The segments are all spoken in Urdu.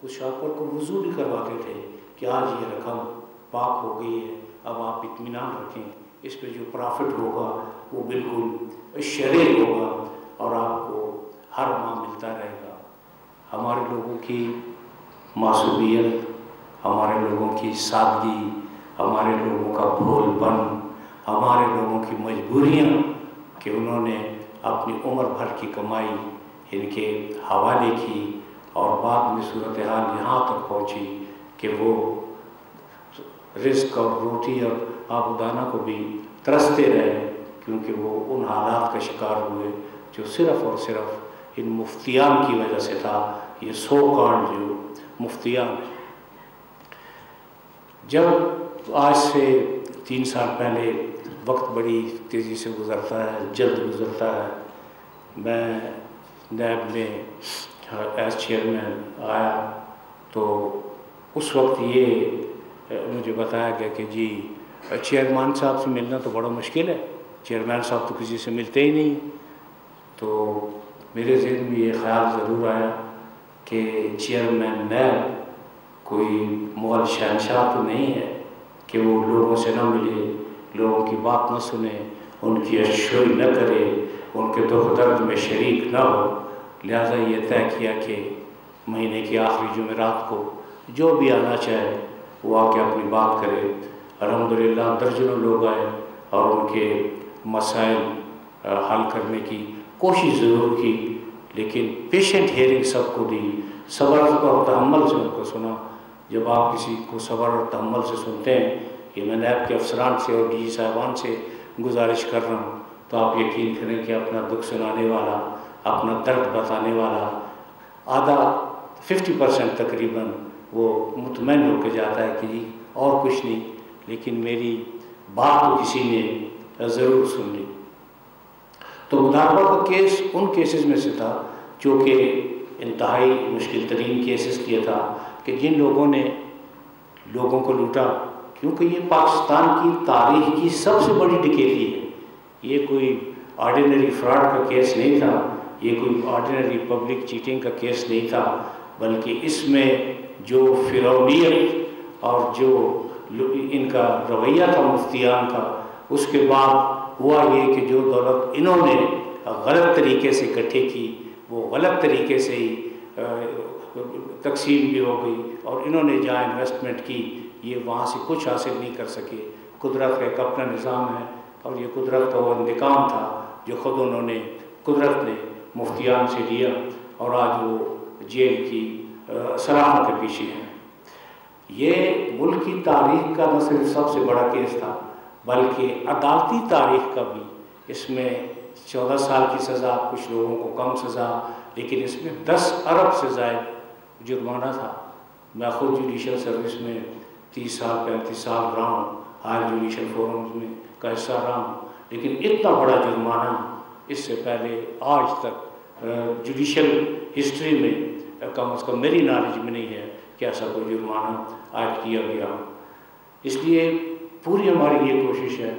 اس شاپر کو وضو بھی کرواتے تھے کہ آج یہ رقم پاک ہو گئی ہے، اب آپ اطمینان رکھیں، اس پہ جو پرافٹ ہوگا وہ بالکل شرعی ہوگا اور آپ کو ہر ماہ ملتا رہے گا۔ ہمارے لوگوں کی معصومیت، ہمارے لوگوں کی سادگی، ہمارے لوگوں کا بھول پن، ہمارے لوگوں کی مجبوریاں کہ انہوں نے اپنی عمر بھر کی کمائی ان کے حوالے کی اور بعد میں صورتحال یہاں تک پہنچی کہ وہ رزق اور روٹی اور آب و دانہ کو بھی ترستے رہے، کیونکہ وہ ان حالات کا شکار ہوئے جو صرف اور صرف ان مفتیان کی وجہ سے تھا۔ یہ سو کارڈ جو مفتیان، جب آج سے 3 سال پہلے، وقت بڑی تیزی سے گزرتا ہے، جلد گزرتا ہے، میں نیب میں ایز چیئرمین آیا تو اس وقت یہ مجھے بتایا گیا کہ جی چیئرمین صاحب سے ملنا تو بڑا مشکل ہے، چیئرمین صاحب تو کسی سے ملتے ہی نہیں۔ تو میرے ذہن میں یہ خیال ضرور آیا کہ چیئرمین نیب کوئی مغل شہنشاہ تو نہیں ہے کہ وہ لوگوں سے نہ ملے، لوگوں کی بات نہ سنے، ان کی اشوئی نہ کرے، ان کے دکھ درد میں شریک نہ ہو۔ لہٰذا یہ طے کیا کہ مہینے کی آخری جمعرات کو جو بھی آنا چاہے وہ آ کے اپنی بات کرے۔ الحمدللہ درجنوں لوگ آئے اور ان کے مسائل حل کرنے کی کوشش ضرور کی، لیکن پیشنٹ ہیئرنگ سب کو دی، صبر اور تحمل سے ان کو سنا۔ جب آپ کسی کو صبر اور تحمل سے سنتے ہیں، یہ میں نیب کے افسران سے اور ڈی جی صاحبان سے گزارش کر رہا ہوں، تو آپ یقین کریں کہ اپنا دکھ سنانے والا، اپنا درد بتانے والا آدھا 50% تقریباً وہ مطمئن ہو کے جاتا ہے کہ جی اور کچھ نہیں، لیکن میری بات تو کسی نے ضرور سن لی۔ تو مداربہ کا کیس ان کیسز میں سے تھا جو کہ انتہائی مشکل ترین کیسز کیا تھا کہ جن لوگوں نے لوگوں کو لوٹا، کیونکہ یہ پاکستان کی تاریخ کی سب سے بڑی ڈکیتی ہے۔ یہ کوئی آرڈینری فراڈ کا کیس نہیں تھا، یہ کوئی آرڈینری پبلک چیٹنگ کا کیس نہیں تھا، بلکہ اس میں جو فرعونیت اور جو ان کا رویہ تھا مفتیان کا، اس کے بعد ہوا یہ کہ جو دولت انہوں نے غلط طریقے سے اکٹھے کی وہ غلط طریقے سے ہی تقسیم بھی ہو گئی، اور انہوں نے جہاں انویسٹمنٹ کی یہ وہاں سے کچھ حاصل نہیں کر سکے۔ قدرت کا ایک اپنا نظام ہے، اور یہ قدرت کا وہ انتقام تھا جو خود انہوں نے، قدرت نے مفتیان سے لیا، اور آج وہ جیل کی سلاخوں کے پیچھے ہیں۔ یہ ملک کی تاریخ کا نہ صرف سب سے بڑا کیس تھا بلکہ عدالتی تاریخ کا بھی۔ اس میں 14 سال کی سزا، کچھ لوگوں کو کم سزا، لیکن اس میں 10 ارب سے زائد جرمانہ تھا۔ میں خود جوڈیشل سروس میں 30 سال 35 سال رہا ہوں، ہائر جوڈیشل فورمز میں کا حصہ رہا ہوں، لیکن اتنا بڑا جرمانہ اس سے پہلے آج تک جوڈیشل ہسٹری میں کم از کم میری نالج میں نہیں ہے کہ ایسا کوئی جرمانہ عائد کیا گیا۔ اس لیے پوری ہماری یہ کوشش ہے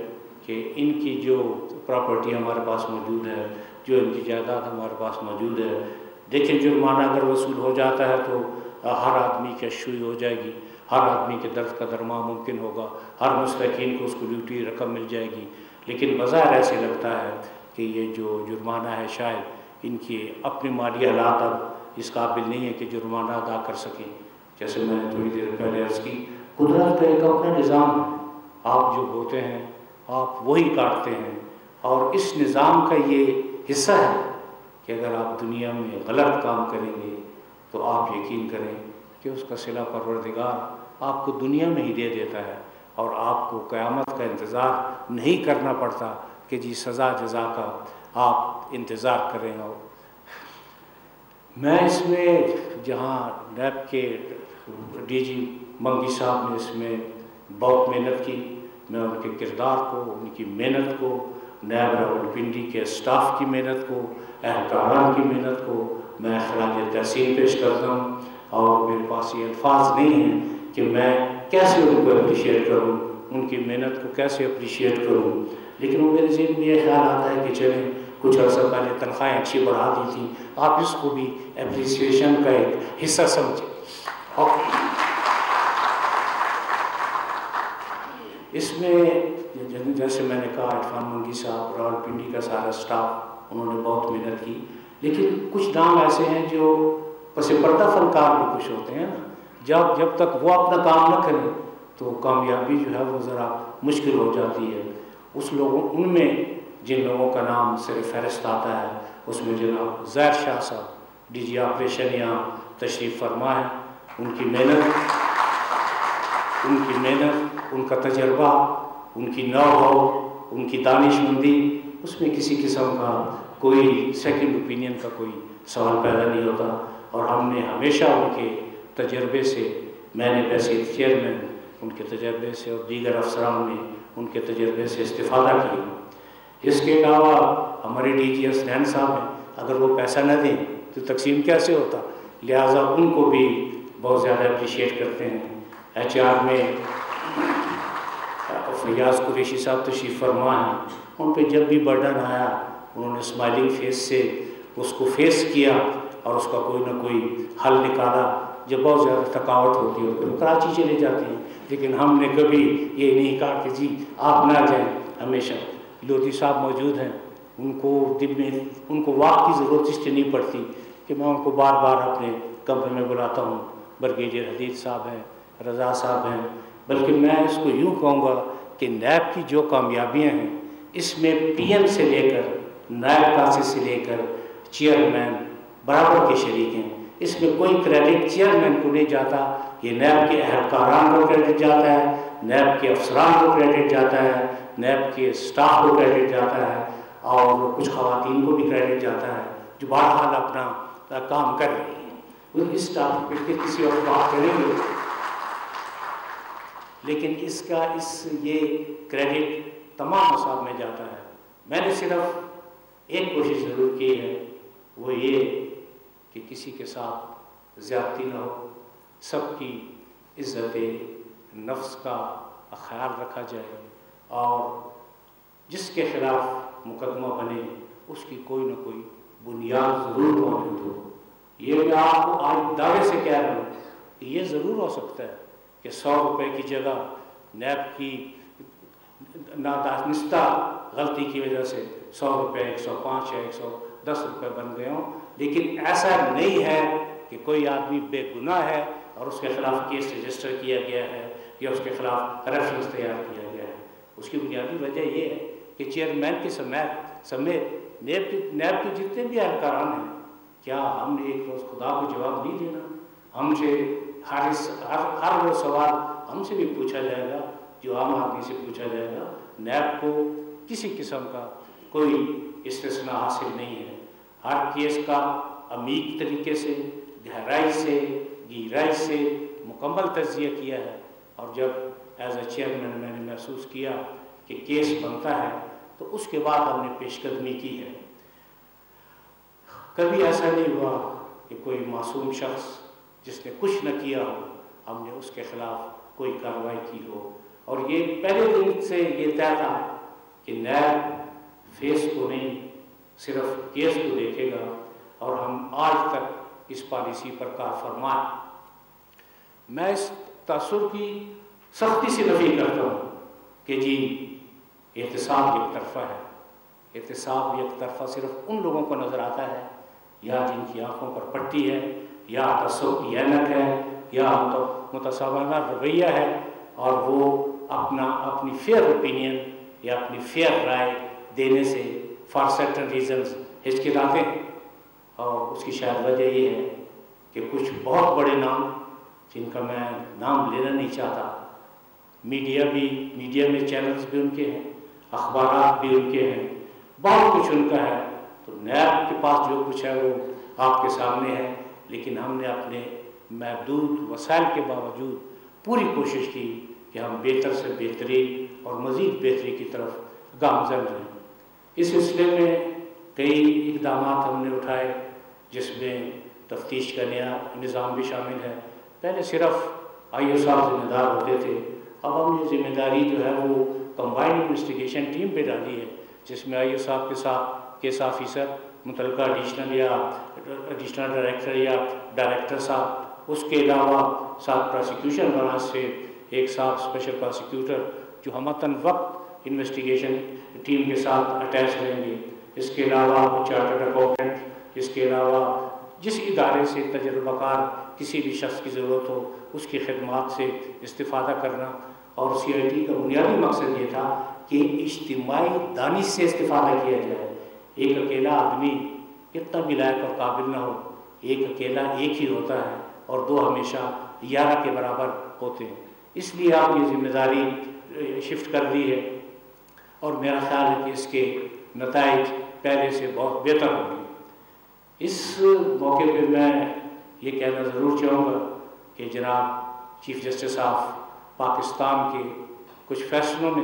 کہ ان کی جو پراپرٹی ہمارے پاس موجود ہے، جو ان کی جائیداد ہمارے پاس موجود ہے، دیکھیں جرمانہ اگر وصول ہو جاتا ہے تو ہر آدمی کی اشوئی ہو جائے گی، ہر آدمی کے درد کا درمان ممکن ہوگا، ہر مستحقین کو اس کو ڈیوٹی رقم مل جائے گی، لیکن بظاہر ایسے لگتا ہے کہ یہ جو جرمانہ ہے شاید ان کی اپنے مالی حالات اب اس قابل نہیں ہے کہ جرمانہ ادا کر سکیں۔ جیسے میں نے تھوڑی دیر پہلے عرض کی، قدرت کا ایک اپنا نظام ہے، آپ جو ہوتے ہیں آپ وہی کاٹتے ہیں، اور اس نظام کا یہ حصہ ہے کہ اگر آپ دنیا میں غلط کام کریں گے تو آپ یقین کریں کہ اس کا صلہ پروردگار آپ کو دنیا میں ہی دے دیتا ہے، اور آپ کو قیامت کا انتظار نہیں کرنا پڑتا کہ جی سزا جزا کا آپ انتظار کریں۔ اور میں اس میں جہاں نیب کے ڈی جی منگی صاحب نے اس میں بہت محنت کی، میں ان کے کردار کو، ان کی محنت کو، نیب راولپنڈی کے اسٹاف کی محنت کو، اہلکاران کی محنت کو میں خراج تحسین پیش کرتا ہوں، اور میرے پاس یہ الفاظ نہیں ہیں کہ میں کیسے ان کو اپریشیٹ کروں، ان کی محنت کو کیسے اپریشیٹ کروں، لیکن وہ میرے ذہن میں یہ خیال آتا ہے کہ چلیں کچھ عرصہ پہلے تنخواہیں اچھی بڑھا دی تھیں، آپ اس کو بھی اپریسیشن کا ایک حصہ سمجھیں۔ اور اس میں جیسے میں نے کہا عرفان منگی صاحب، راولپنڈی کا سارا اسٹاف، انہوں نے بہت محنت کی، لیکن کچھ نام ایسے ہیں جو پس پردہ فنکار بھی کچھ ہوتے ہیں نا، جب تک وہ اپنا کام نہ کریں تو کامیابی جو ہے وہ ذرا مشکل ہو جاتی ہے۔ ان میں جن لوگوں کا نام صرف فہرست آتا ہے، اس میں جناب زہر شاہ صاحب ڈی جی آپریشن یہاں تشریف فرما ہے۔ ان کی محنت، ان کا تجربہ، ان کی نو ہو، ان کی دانش مندی، اس میں کسی قسم کا کوئی سیکنڈ اوپینین کا کوئی سوال پیدا نہیں ہوتا، اور ہم نے ہمیشہ ان کے تجربے سے، میں نے تحصیل چیئرمین ان کے تجربے سے اور دیگر افسران نے ان کے تجربے سے استفادہ کیا۔ اس کے علاوہ ہمارے ڈی جی حسنین صاحب ہیں، اگر وہ پیسہ نہ دیں تو تقسیم کیسے ہوتا، لہٰذا ان کو بھی بہت زیادہ اپریشیٹ کرتے ہیں۔ ایچ آر میں فیاض قریشی صاحب تشریف فرما ہیں، ان پہ جب بھی برڈن آیا انہوں نے اسمائلنگ فیس سے اس کو فیس کیا اور اس کا کوئی نہ کوئی حل نکالا۔ جب بہت زیادہ تھکاوٹ ہوتی ہے پھر وہ کراچی چلے جاتے ہیں، لیکن ہم نے کبھی یہ نہیں کہا کہ جی آپ نہ جائیں۔ ہمیشہ لودھی صاحب موجود ہیں، ان کو دن میں ان کو واک کی ضرورت اس لیے نہیں پڑتی کہ میں ان کو بار بار اپنے کمرے میں بلاتا ہوں۔ برگیڈیئر حدید صاحب ہیں، رضا صاحب ہیں، بلکہ میں اس کو یوں کہوں گا کہ نیب کی جو کامیابیاں ہیں اس میں پی ایم سے لے کر نائب کاسی سے لے کر چیئرمین برابر کے شریک ہیں۔ اس میں کوئی کریڈٹ چیئرمین کو نہیں جاتا، یہ نیب کے اہلکاران کو کریڈٹ جاتا ہے، نیب کے افسران کو کریڈٹ جاتا ہے، نیب کے اسٹاف کو کریڈٹ جاتا ہے، اور کچھ خواتین کو بھی کریڈٹ جاتا ہے جو بہرحال اپنا کام کر رہی ہیں۔ اس ٹاپک پہ کسی اور بات کریں گے، لیکن یہ کریڈٹ تمام اصحاب میں جاتا ہے۔ میں نے صرف ایک کوشش ضرور کی ہے، وہ یہ کہ کسی کے ساتھ زیادتی نہ ہو، سب کی عزت نفس کا خیال رکھا جائے، اور جس کے خلاف مقدمہ بنے اس کی کوئی نہ کوئی بنیاد ضرور موجود ہو۔ یہ میں آپ کو آج دعوے سے کہہ رہا ہوں کہ یہ ضرور ہو سکتا ہے کہ 100 روپے کی جگہ نیب کی نادانستہ غلطی کی وجہ سے 100 روپے 105 یا 110 روپے بن گئے ہوں، لیکن ایسا نہیں ہے کہ کوئی آدمی بے گناہ ہے اور اس کے خلاف کیس رجسٹر کیا گیا ہے یا اس کے خلاف ریفرنس تیار کیا گیا ہے۔ اس کی بنیادی وجہ یہ ہے کہ چیئرمین کی سمیت نیب کے جتنے بھی اہلکاران ہیں، کیا ہم نے ایک روز خدا کو جواب نہیں دینا؟ ہم سے ہر وہ سوال ہم سے بھی پوچھا جائے گا جو عام آدمی سے پوچھا جائے گا۔ نیب کو کسی قسم کا کوئی استثناء حاصل نہیں ہے، ہر کیس کا عمیق طریقے سے، گہرائی سے، گہرائی سے مکمل تجزیہ کیا ہے، اور جب ایز اے چیئرمین میں نے محسوس کیا کہ کیس بنتا ہے تو اس کے بعد ہم نے پیش قدمی کی ہے۔ کبھی ایسا نہیں ہوا کہ کوئی معصوم شخص جس نے کچھ نہ کیا ہو ہم نے اس کے خلاف کوئی کارروائی کی ہو، اور یہ پہلے دن سے یہ طے تھا کہ نیب فیس کو نہیں صرف کیس کو دیکھے گا، اور ہم آج تک اس پالیسی پر کار فرما ہیں۔ میں اس تاثر کی سختی سے نفی کرتا ہوں کہ جی احتساب یک طرفہ ہے۔ احتساب یک طرفہ صرف ان لوگوں کو نظر آتا ہے یا جن کی آنکھوں پر پٹی ہے، یا تعصب کی اینک ہے، یا متصابانہ رویہ ہے، اور وہ اپنی فیئر اوپینین یا اپنی فیئر رائے دینے سے فار سرٹن ریزنز ہچکچاتے ہیں۔ اور اس کی شاید وجہ یہ ہے کہ کچھ بہت بڑے نام جن کا میں نام لینا نہیں چاہتا، میڈیا میں چینلز بھی ان کے ہیں، اخبارات بھی ان کے ہیں، بہت کچھ ان کا ہے، تو نیب کے پاس جو کچھ ہے وہ آپ کے سامنے ہے، لیکن ہم نے اپنے محدود وسائل کے باوجود پوری کوشش کی کہ ہم بہتر سے بہترین اور مزید بہتری کی طرف گامزن رہیں۔ اس سلسلے میں کئی اقدامات ہم نے اٹھائے، جس میں تفتیش کا نیا نظام بھی شامل ہے۔ پہلے صرف آئی او صاحب ذمہ دار ہوتے تھے، اب ہم یہ ذمہ داری جو ہے وہ کمبائنڈ انویسٹیگیشن ٹیم پہ ڈالی ہے، جس میں آئی او صاحب کے ساتھ کیس آفیسر، متعلقہ ایڈیشنل ڈائریکٹر یا ڈائریکٹر صاحب اس کے علاوہ 7 پراسیکیوشن برانچ سے ایک ساتھ اسپیشل پراسیکیوٹر جو ہمتاً وقت انویسٹیگیشن ٹیم کے ساتھ اٹیچ رہیں گے. اس کے علاوہ چارٹرڈ اکاؤنٹنٹ، اس کے علاوہ جس ادارے سے تجربہ کار کسی بھی شخص کی ضرورت ہو اس کی خدمات سے استفادہ کرنا. اور سی آئی ٹی کا بنیادی مقصد یہ تھا کہ اجتماعی دانش سے استفادہ کیا جائے. ایک اکیلا آدمی کتنا بھی لائق اور قابل نہ ہو، ایک اکیلا ایک ہی ہوتا ہے اور 2 ہمیشہ 11 کے برابر ہوتے ہیں. اس لیے آپ یہ ذمہ داری شفٹ کر دی ہے اور میرا خیال ہے کہ اس کے نتائج پہلے سے بہت بہتر ہوں گے. اس موقع پہ میں یہ کہنا ضرور چاہوں گا کہ جناب چیف جسٹس آف پاکستان کے کچھ فیصلوں نے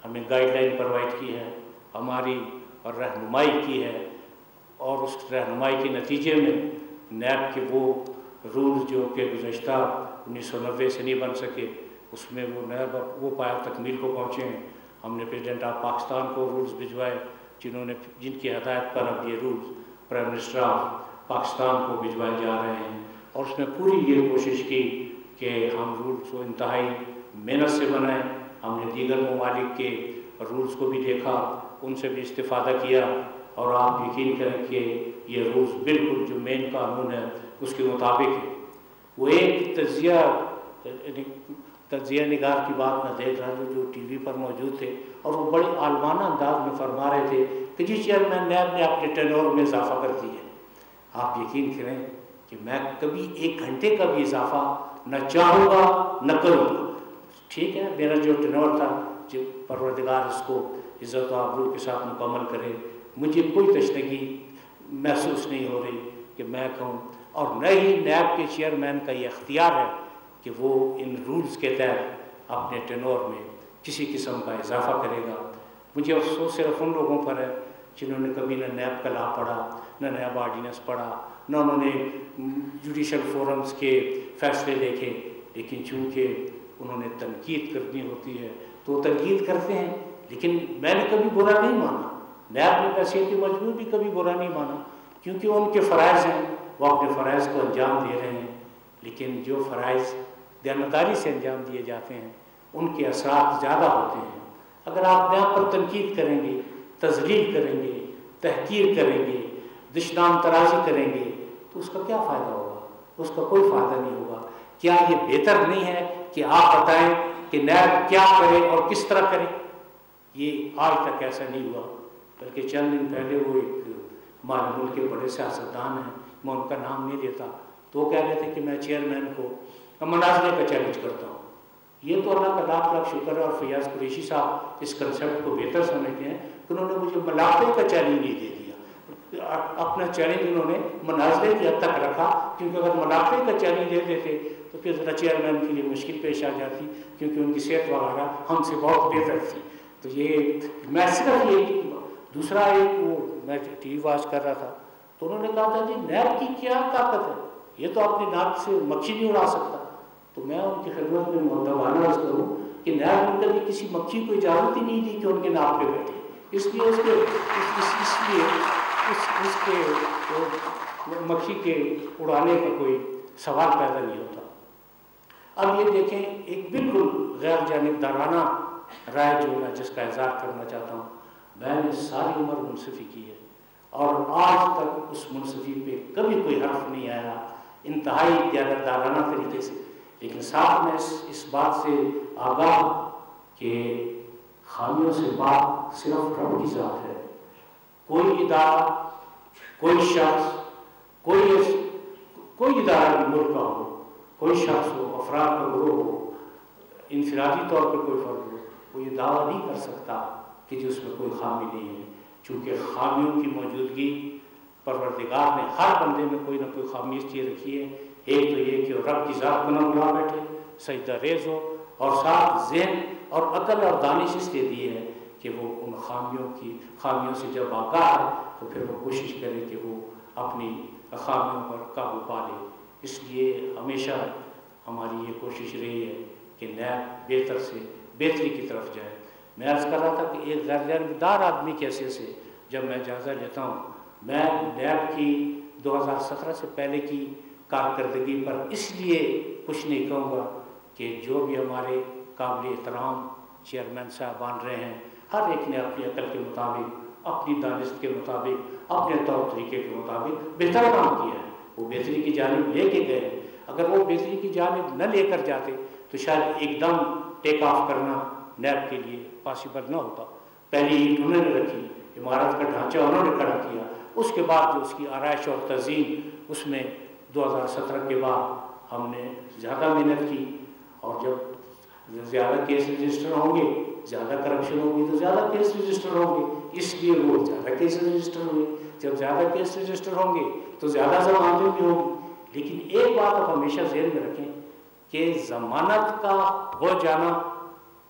ہمیں گائیڈ لائن پرووائڈ کی ہے، ہماری اور رہنمائی کی ہے، اور اس رہنمائی کے نتیجے میں نیب کے وہ رولز جو کہ گزشتہ 1990 سے نہیں بن سکے، اس میں وہ نیب وہ پایا تکمیل کو پہنچے ہیں. ہم نے پریزیڈنٹ آف پاکستان کو رولز بھجوائے جن کی ہدایت پر اب یہ rules prime minister of Pakistan کو بھجوائے جا رہے ہیں. اور اس نے پوری یہ کوشش کی کہ ہم رولز کو انتہائی محنت سے بنائیں. ہم نے دیگر ممالک کے رولز کو بھی دیکھا، ان سے بھی استفادہ کیا، اور آپ یقین کریں کہ یہ رولز بالکل جو مین قانون ہے اس کے مطابق ہے. وہ ایک تجزیہ نگار کی بات میں دیکھ رہا جو ٹی وی پر موجود تھے، اور وہ بڑے عالمانہ انداز میں فرما رہے تھے کہ جی چیئرمین نیب نے اپنے ٹینور میں اضافہ کر دیا ہے. آپ یقین کریں کہ میں کبھی 1 گھنٹے کا بھی اضافہ نہ چاہوں گا نہ کروں گا. ٹھیک ہے، میرا جو ٹینور تھا، جو پروردگار اس کو عزت و آبرو کے ساتھ مکمل کرے، مجھے کوئی تشنگی محسوس نہیں ہو رہی کہ میں کہوں. اور نہ ہی نیب کے چیئرمین کا یہ اختیار ہے کہ وہ ان رولز کے تحت اپنے ٹینور میں کسی قسم کا اضافہ کرے گا. مجھے افسوس صرف ان لوگوں پر ہے جنہوں نے کبھی نہ نیب کا لا پڑھا، نہ نیب آرڈیننس پڑھا، نہ انہوں نے جوڈیشل فورمز کے فیصلے دیکھے. لیکن چونکہ انہوں نے تنقید کرنی ہوتی ہے تو وہ تنقید کرتے ہیں. لیکن میں نے کبھی برا نہیں مانا، نیب نے تحصیل کی مجبور بھی کبھی برا نہیں مانا، کیونکہ ان کے فرائض ہیں، وہ اپنے فرائض کو انجام دے رہے ہیں. لیکن جو فرائض دیانتداری سے انجام دیے جاتے ہیں ان کے اثرات زیادہ ہوتے ہیں. اگر آپ نیب پر تنقید کریں گے، تذلیل کریں گے، تحقیر کریں گے، دشنام ترازی کریں گے تو اس کا کیا فائدہ ہوگا؟ اس کا کوئی فائدہ نہیں ہوگا. کیا یہ بہتر نہیں ہے کہ آپ بتائیں کہ نیب کیا کرے اور کس طرح کرے؟ یہ آج تک ایسا نہیں ہوا، بلکہ چند دن پہلے وہ ایک ہمارے ملک کے بڑے سیاستدان ہیں، میں ان کا نام نہیں لیتا، تو وہ کہہ رہے تھے کہ میں چیئرمین کو مناظرے کا چیلنج کرتا ہوں. یہ تو اللہ کا لاکھ لاکھ شکر ہے، اور فیاض قریشی صاحب اس کنسیپٹ کو بہتر سمجھتے ہیں کہ انہوں نے مجھے مناظرے کا چیلنج نہیں دے دیا. اپنا چیلنج انہوں نے مناظرے کی حد تک رکھا، کیونکہ اگر مناظرے کا چیلنج دے دیتے تو پھر ذرا چیئرمین کے لیے مشکل پیش آ جاتی، کیونکہ ان کی صحت وغیرہ ہم سے بہت بہتر تھی. تو یہ میں صرف یہ دوسرا ایک وہ میں ٹی وی واچ کر رہا تھا تو انہوں نے کہا تھا جی نیب کی کیا طاقت ہے، یہ تو اپنی ناک سے مکھی نہیں اڑا سکتا. تو میں ان کی خدمت میں مؤدبانہ عرض کروں کہ نیب نے کبھی کسی مکھی کو اجازت ہی نہیں دی کہ ان کے ناک پہ بیٹھے، اس لیے اس کے مکھی کے اڑانے کا کوئی سوال پیدا نہیں ہوتا. اب یہ دیکھیں ایک بالکل غیر جانبدارانہ رائے جو میں جس کا اظہار کرنا چاہتا ہوں، میں نے ساری عمر منصفی کی ہے اور آج تک اس منصفی پہ کبھی کوئی حرف نہیں آیا، انتہائی دیانتدارانہ طریقے سے. لیکن ساتھ میں اس بات سے آگاہ کہ خامیوں سے بات صرف رب کی ذات ہے. کوئی ادارہ، کوئی شخص، کوئی ادارہ بھی ملک کا ہو، کوئی شخص ہو، افراد کا گروہ ہو، انفرادی طور پہ کوئی فرد ہو، وہ یہ دعویٰ نہیں کر سکتا کہ جو اس میں کوئی خامی نہیں ہے. چونکہ خامیوں کی موجودگی پروردگار نے ہر بندے میں کوئی نہ کوئی خامی اس لیے رکھی ہے. ایک تو یہ کہ وہ رب کی ذات کو نہ بلا بیٹھے، سجدہ ریز ہو، اور ساتھ ذہن اور عقل اور دانش اس لیے دی ہے کہ وہ ان خامیوں سے جب آگاہ ہے تو پھر وہ کوشش کرے کہ وہ اپنی خامیوں پر قابو پا لے. اس لیے ہمیشہ ہماری یہ کوشش رہی ہے کہ نیب بہتر سے بہتری کی طرف جائے. میں عرض کر رہا تھا کہ ایک غیر جانبدار آدمی کی حیثیت سے جب میں جائزہ لیتا ہوں، میں نیب کی 2017 سے پہلے کی کارکردگی پر اس لیے کچھ نہیں کہوں گا کہ جو بھی ہمارے قابل احترام چیئرمین صاحبان رہے ہیں، ہر ایک نے اپنی عقل کے مطابق، اپنی دانست کے مطابق، اپنے طور طریقے کے مطابق بہتر کام کیا ہے۔ وہ بہتری کی جانب لے کے گئے، اگر وہ بہتری کی جانب نہ لے کر جاتے تو شاید ایک دم ٹیک آف کرنا نیب کے لیے پاسبل نہ ہوتا۔ پہلی اینٹ انہوں نے رکھی، عمارت کا ڈھانچہ انہوں نے کھڑا کیا، اس کے بعد جو اس کی آرائش اور تزئین، اس میں 2017 کے بعد ہم نے زیادہ محنت کی، اور جب زیادہ کیس رجسٹر ہوں گے، زیادہ کرپشن ہوگی تو زیادہ کیس رجسٹر ہوں گے، اس لیے وہ زیادہ کیس رجسٹر ہوئے۔ جب زیادہ کیس رجسٹر ہوں گے تو زیادہ ضمانتیں بھی ہوں گی۔ لیکن ایک بات آپ ہمیشہ ذہن میں رکھیں کہ ضمانت کا ہو جانا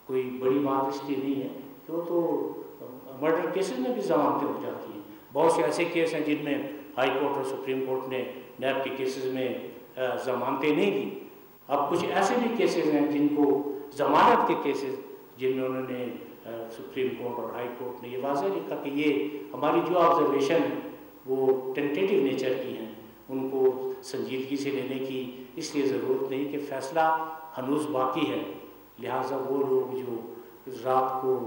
کوئی بڑی بات اس لیے نہیں ہے کہ وہ تو مرڈر کیسز میں بھی ضمانتیں ہو جاتی ہیں۔ بہت سے ایسے کیس ہیں جن میں ہائی کورٹ اور سپریم کورٹ نے نیب کے کیسز میں ضمانتیں نہیں دی۔ اب کچھ ایسے بھی کیسز ہیں جن کو ضمانت کے کیسز، جن میں انہوں نے سپریم کورٹ اور ہائی کورٹ نے یہ واضح لکھا کہ یہ ہماری جو آبزرویشن ہے وہ ٹینٹیٹیو نیچر کی ہیں، ان کو سنجیدگی سے لینے کی اس لیے ضرورت نہیں کہ فیصلہ ہنوز باقی ہے۔ لہٰذا وہ لوگ جو رات کو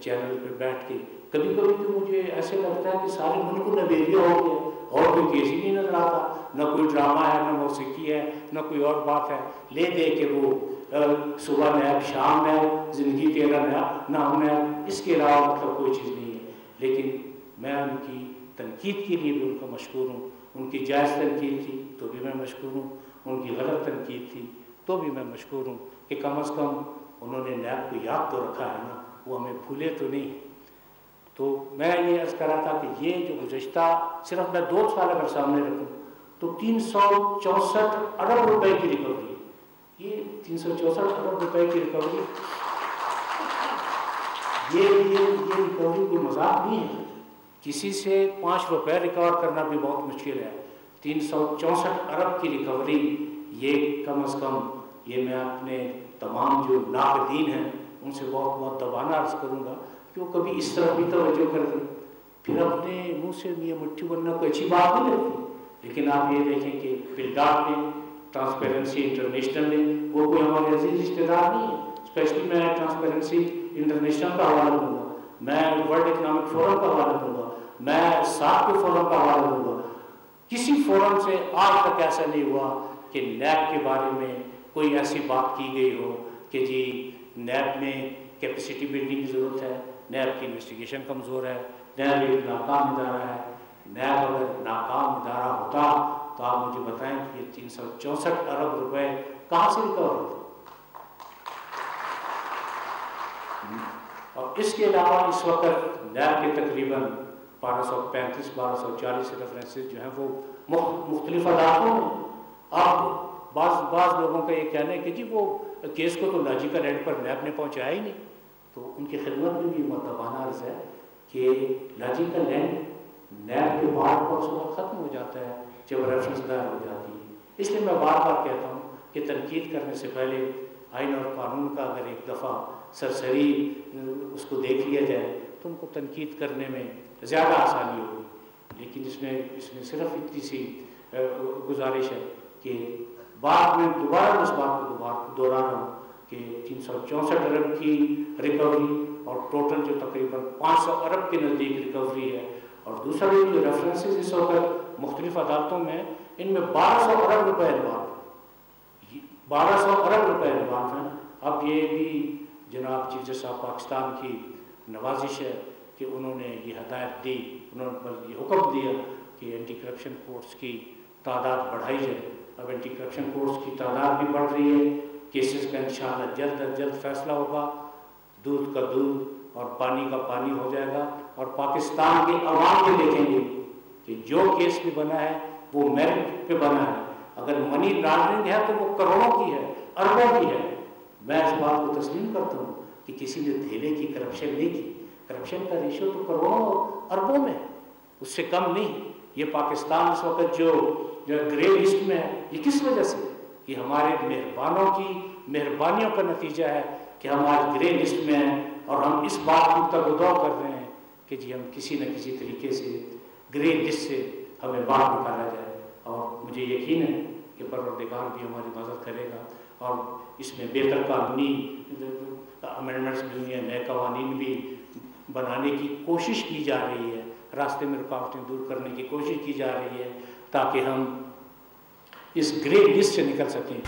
چینل پہ بیٹھ کے، کبھی کبھی تو مجھے ایسے لگتا ہے کہ سارے ملک کو نویریہ ہو گیا اور کوئی کیس ہی نہیں نظر آتا، نہ کوئی ڈرامہ ہے، نہ موسیقی ہے، نہ کوئی اور بات ہے، لے دے کے وہ صبح نیب، شام نیب، زندگی تیرا نیب، نام نیب، اس کے علاوہ مطلب کوئی چیز نہیں ہے۔ لیکن میں ان کی تنقید کے لیے بھی ان کا مشکور ہوں، ان کی جائز تنقید تھی تو بھی میں مشکور ہوں، ان کی غلط تنقید تھی تو بھی میں مشکور ہوں کہ کم از کم انہوں نے نیب کو یاد تو رکھا ہے نا، وہ ہمیں بھولے تو نہیں۔ تو میں یہ عرض کر رہا تھا کہ یہ جو گزشتہ صرف میں 2 سال اگر سامنے رکھوں تو 364 ارب روپے کی ریکوری، یہ 364 ارب روپے کی ریکوری، یہ ریکوری کوئی مذاق نہیں ہے۔ کسی سے 5 روپے ریکور کرنا بھی بہت مشکل ہے، 364 ارب کی ریکوری، یہ کم از کم، یہ میں اپنے تمام جو ناقدین ہیں ان سے بہت بہت دبانا عرض کروں گا کہ وہ کبھی اس طرف بھی توجہ کر دیں۔ پھر اپنے منہ سے یہ مٹھی بننا کوئی اچھی بات نہیں لگتی، لیکن آپ یہ دیکھیں کہ پلڈاٹ نے، ٹرانسپیرنسی انٹرنیشنل نے، وہ کوئی ہمارے عزیز رشتے دار نہیں ہے۔ اسپیشلی میں ٹرانسپیرنسی انٹرنیشنل کا حوالہ دوں گا، میں ورلڈ اکنامک فورم کا حوالہ دوں گا، میں ساتھ کے فورم کا حوالہ دوں گا۔ کسی فورم سے آج تک ایسا نہیں ہوا کہ نیب کے بارے میں کوئی ایسی بات کی گئی ہو کہ جی نیب میں کیپیسٹی بلڈنگ کی ضرورت ہے، نیب کی انویسٹیگیشن کمزور ہے، نیب ایک ناکام ادارہ ہے۔ نیب اگر ناکام ادارہ ہوتا تو آپ مجھے بتائیں کہ یہ 364 ارب روپے کہاں سے ریکور ہوتے؟ اور اس کے علاوہ اس وقت نیب کے تقریباً 1235-1240 ریفرنسز جو ہیں وہ مختلف عدالتوں میں۔ اب بعض لوگوں کا یہ کہنا ہے کہ جی وہ کیس کو تو لاجیکل اینڈ پر نیب نے پہنچایا ہی نہیں، تو ان کی خدمت میں بھی مؤدبانہ عرض ہے کہ لاجیکل اینڈ نیب کے بعد پر اس وقت ختم ہو جاتا ہے جب ریفرنس دائر ہو جاتی ہے۔ اس لیے میں بار بار کہتا ہوں کہ تنقید کرنے سے پہلے آئین اور قانون کا اگر ایک دفعہ سرسری اس کو دیکھ لیا جائے تو ان کو تنقید کرنے میں زیادہ آسانی ہوگی۔ لیکن اس میں صرف اتنی سی گزارش ہے کہ بعد میں دوبارہ اس بات کو دوہرا رہا ہوں کہ 364 ارب کی ریکوری اور ٹوٹل جو تقریباً 500 ارب کے نزدیک ریکوری ہے، اور دوسرا جو ریفرنسز اس وقت مختلف عدالتوں میں، ان میں 1200 ارب روپے انوالو ہیں، 1200 ارب روپے انوالو ہیں۔ اب یہ بھی جناب چیف جسٹس آف پاکستان کی نوازش ہے کہ انہوں نے یہ ہدایت دی، انہوں نے یہ حکم دیا کہ اینٹی کرپشن کورٹس کی تعداد بڑھائی جائے۔ اب اینٹی کرپشن کورٹس کی تعداد بھی بڑھ رہی ہے، کیسز کا انشاءاللہ جلد از جلد فیصلہ ہوگا، دودھ کا دودھ اور پانی کا پانی ہو جائے گا، اور پاکستان کے عوام بھی دیکھیں گے کہ جو کیس بھی بنا ہے وہ میرٹ پہ بنا ہے۔ اگر منی لانڈرنگ ہے تو وہ کروڑوں کی ہے، اربوں کی ہے۔ میں اس بات کو تسلیم کرتا ہوں کہ کسی نے دھیلے کی کرپشن نہیں کی، کرپشن کا ریشو تو کروڑوں اور اربوں میں، اس سے کم نہیں۔ یہ پاکستان اس وقت جو گرے لسٹ میں ہے، یہ کس وجہ سے؟ یہ ہمارے مہربانوں کی مہربانیوں کا نتیجہ ہے کہ ہم آج گرے لسٹ میں ہیں، اور ہم اس بات کی تگدو کر رہے ہیں کہ جی ہم کسی نہ کسی طریقے سے گرے لسٹ سے ہمیں باہر نکالا جائے۔ اور مجھے یقین ہے کہ پروردگار بھی ہماری مدد کرے گا، اور اس میں بہتر قانونی امینڈمنٹس بھی ہوئی ہیں، نئے قوانین بھی بنانے کی کوشش کی جا رہی ہے، راستے میں رکاوٹیں دور کرنے کی کوشش کی جا رہی ہے تاکہ ہم اس گرے لسٹ سے نکل سکیں۔